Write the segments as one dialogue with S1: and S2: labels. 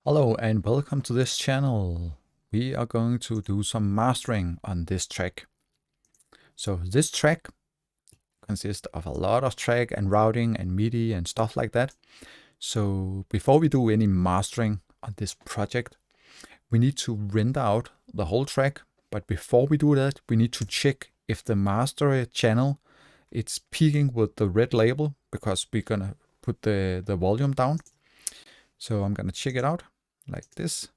S1: Hello and welcome to this channel. We are going to do some mastering on this track. So this track consists of a lot of track and routing and MIDI and stuff like that. So before we do any mastering on this project, we need to render out the whole track. But before we do that, we need to check if the master channel it's peaking with the red label, because we're gonna put the volume down. So I'm gonna check it out like this.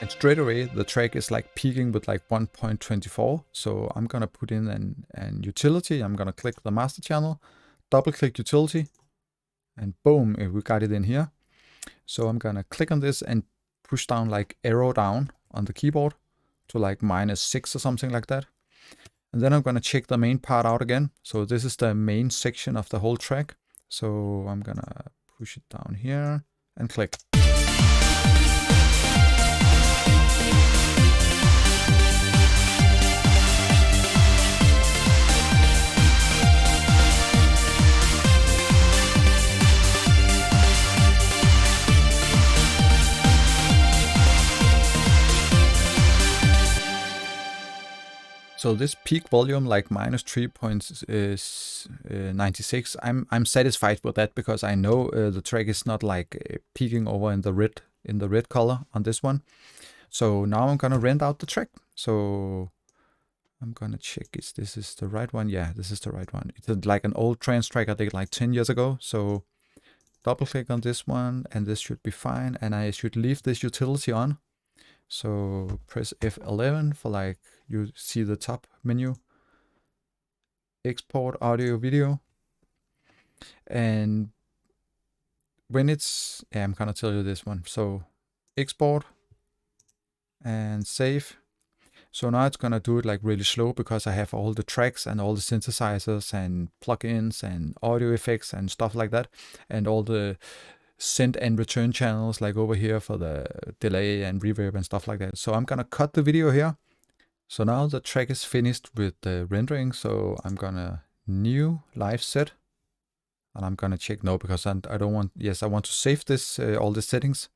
S1: And straight away the track is like peaking with like 1.24. So I'm gonna put in an utility. I'm gonna click the master channel, double click utility, and boom, we got it in here. So I'm gonna click on this and push down, like arrow down on the keyboard to like -6 or something like that. And then I'm gonna check the main part out again. So this is the main section of the whole track. So I'm gonna push it down here and click. So this peak volume, like -3.96, I'm satisfied with that, because I know the track is not like peaking over in the red color on this one. So now I'm gonna render out the track. So I'm gonna check if this is the right one. Yeah, this is the right one. It's like an old trance track I did like 10 years ago. So double click on this one and this should be fine. And I should leave this utility on. So press F11 for, like, you see the top menu, export audio video. And when it's, I'm gonna tell you this one. So export and save. So now it's gonna do it like really slow, because I have all the tracks and all the synthesizers and plugins and audio effects and stuff like that, and all the send and return channels like over here for the delay and reverb and stuff like that. So I'm gonna cut the video here. So now the track is finished with the rendering. So I'm gonna new live set, and I'm gonna check no, because I don't want, yes, I want to save this, all the settings.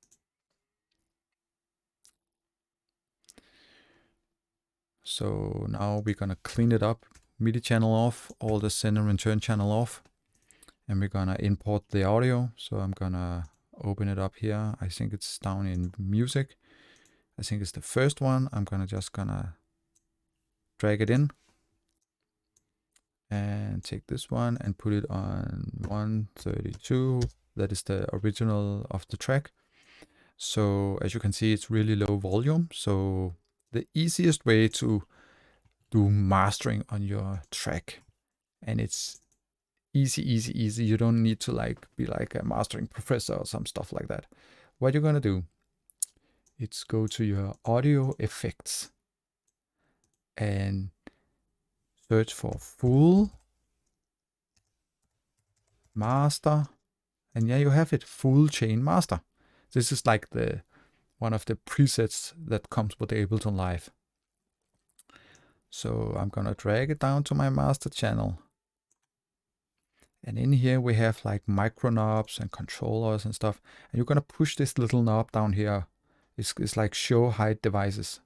S1: So now we're gonna clean it up, MIDI channel off, all the send and return channel off, and we're gonna import the audio. So I'm gonna open it up here. I think it's down in music. I think it's the first one. I'm just gonna drag it in and take this one and put it on 132. That is the original of the track. So as you can see, it's really low volume. So the easiest way to do mastering on your track, and it's easy. You don't need to like be like a mastering professor or some stuff like that. What you're gonna do, it's go to your audio effects and search for full master, and yeah, you have it, full chain master. This is like the one of the presets that comes with the Ableton Live. So I'm gonna drag it down to my master channel. And in here we have like micro knobs and controllers and stuff. And you're gonna push this little knob down here. It's like show hide devices.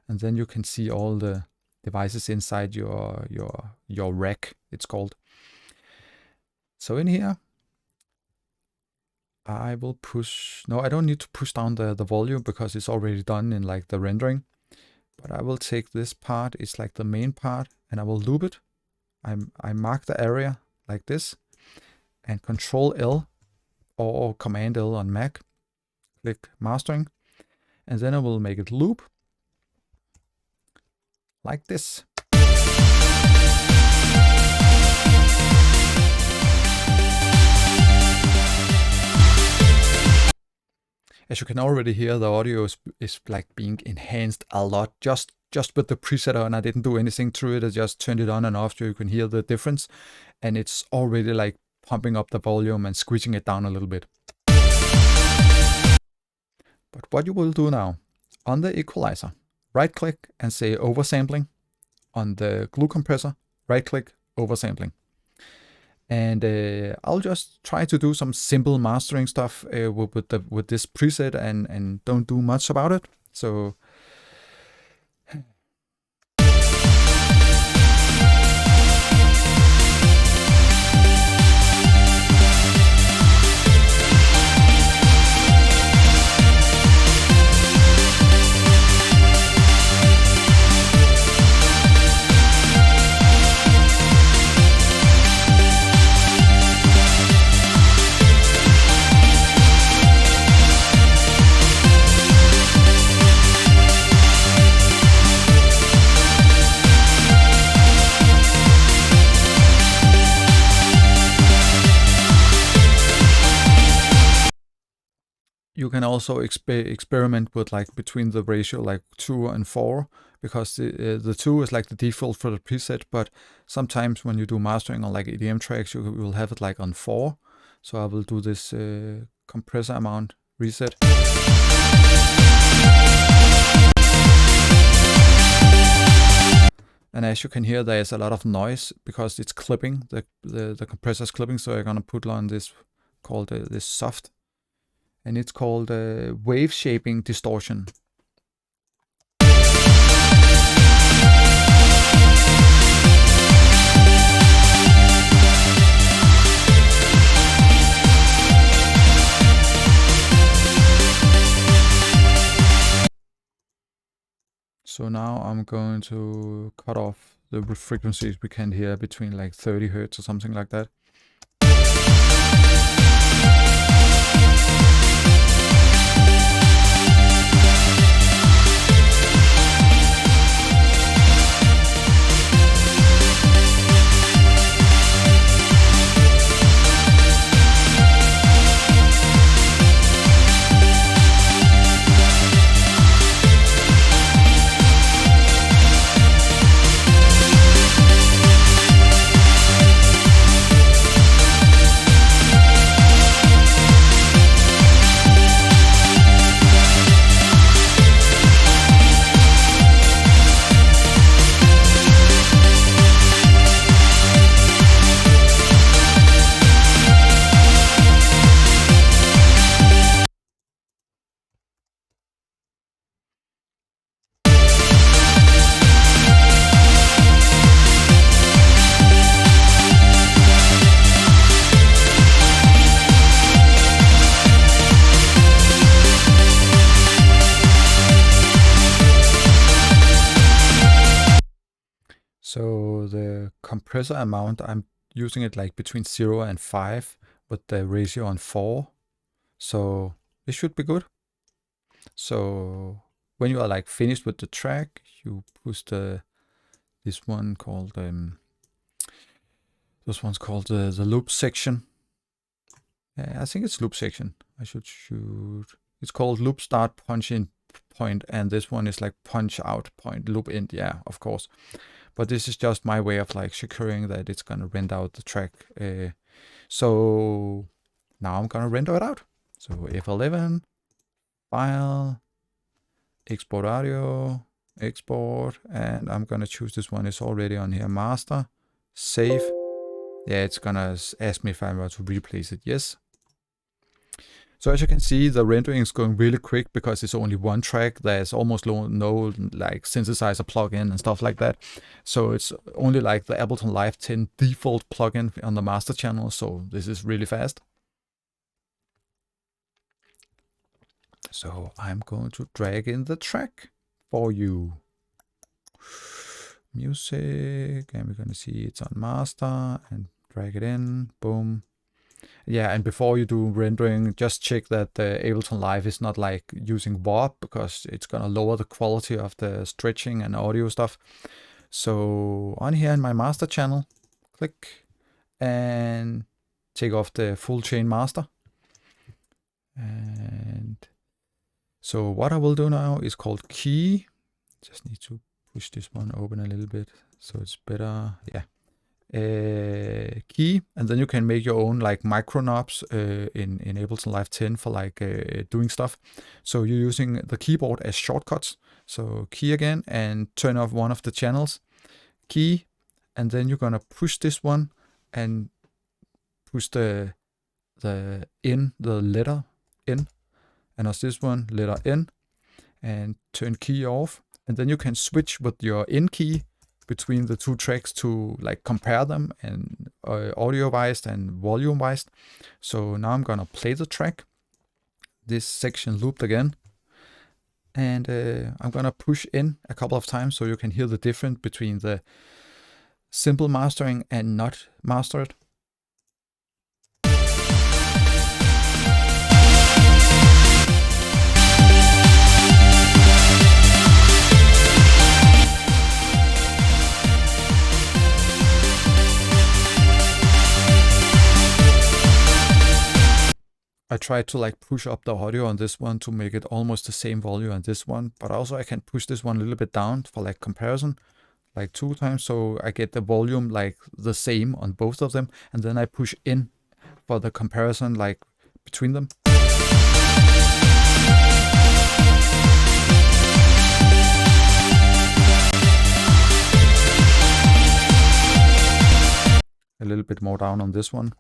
S1: And then you can see all the devices inside your rack, it's called. So in here, I will push, no, I don't need to push down the volume, because it's already done in like the rendering. But I will take this part, it's like the main part, and I will loop it. I mark the area like this, and Control L or Command L on Mac, click mastering, and then I will make it loop like this. As you can already hear, the audio is like being enhanced a lot just with the preset, and I didn't do anything to it. I just turned it on and off so you can hear the difference, and it's already like pumping up the volume and squeezing it down a little bit. But what you will do now, on the equalizer, right click and say oversampling. On the glue compressor, right click, oversampling. And I'll just try to do some simple mastering stuff with this preset and don't do much about it. So you can also experiment with like between the ratio like 2 and 4, because the 2 is like the default for the preset, but sometimes when you do mastering on like EDM tracks, you will have it like on 4. So I will do this compressor amount reset. And as you can hear, there is a lot of noise because it's clipping, the compressor is clipping. So I'm gonna put on this called this soft, and it's called wave shaping distortion. So now I'm going to cut off the frequencies we can hear between like 30 Hertz or something like that. So the compressor amount, I'm using it like between 0 and 5 with the ratio on 4. So this should be good. So when you are like finished with the track, you push this one called this one's called the loop section. I think it's loop section. I should shoot. It's called loop start punch in point, and this one is like punch out point, loop end. Yeah, of course. But this is just my way of like securing that it's gonna render out the track. So now I'm gonna render it out. So F11, file, export audio, export, and I'm gonna choose this one. It's already on here, master, save. Yeah, it's gonna ask me if I want to replace it. Yes. So as you can see, the rendering is going really quick because it's only one track. There's almost no like synthesizer plugin and stuff like that. So it's only like the Ableton Live 10 default plugin on the master channel. So this is really fast. So I'm going to drag in the track for you. Music, and we're going to see it's on master and drag it in. Boom. Yeah, and before you do rendering, just check that the Ableton Live is not like using warp, because it's gonna lower the quality of the stretching and audio stuff. So on here in my master channel, click and take off the full chain master. And so what I will do now is called key. Just need to push this one open a little bit so it's better. Yeah. Key, and then you can make your own like micro knobs in Ableton Live 10 for like doing stuff. So you're using the keyboard as shortcuts. So key again and turn off one of the channels. Key, and then you're gonna push this one and push the letter N, and on this one, letter N, and turn key off. And then you can switch with your N key between the two tracks to like compare them and audio-wise and volume-wise. So now I'm gonna play the track, this section looped again, and I'm gonna push in a couple of times so you can hear the difference between the simple mastering and not mastered. I tried to like push up the audio on this one to make it almost the same volume on this one, but also I can push this one a little bit down for like comparison, like 2 times, so I get the volume like the same on both of them, and then I push in for the comparison like between them. A little bit more down on this one.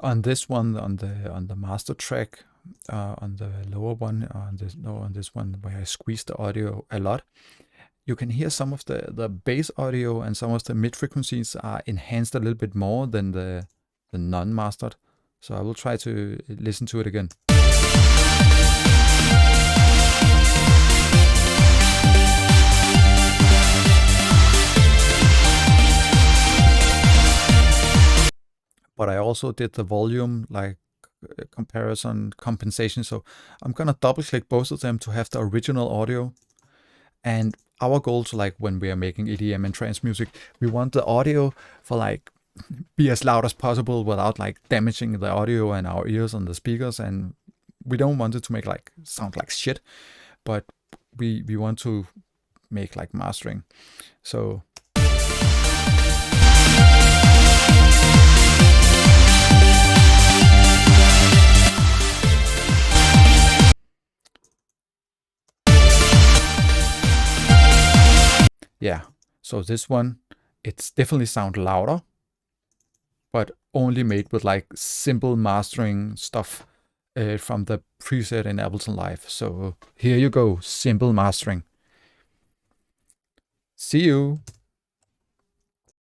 S1: On this one, on the master track, on the lower one, on this one where I squeeze the audio a lot, you can hear some of the bass audio and some of the mid frequencies are enhanced a little bit more than the non-mastered. So I will try to listen to it again. But I also did the volume like comparison compensation. So I'm gonna double click both of them to have the original audio. And our goal to like when we are making EDM and trance music, we want the audio for like be as loud as possible without like damaging the audio and our ears on the speakers. And we don't want it to make like sound like shit, but we want to make like mastering. So yeah, so this one, it's definitely sound louder, but only made with like simple mastering stuff from the preset in Ableton Live. So here you go, simple mastering. See you.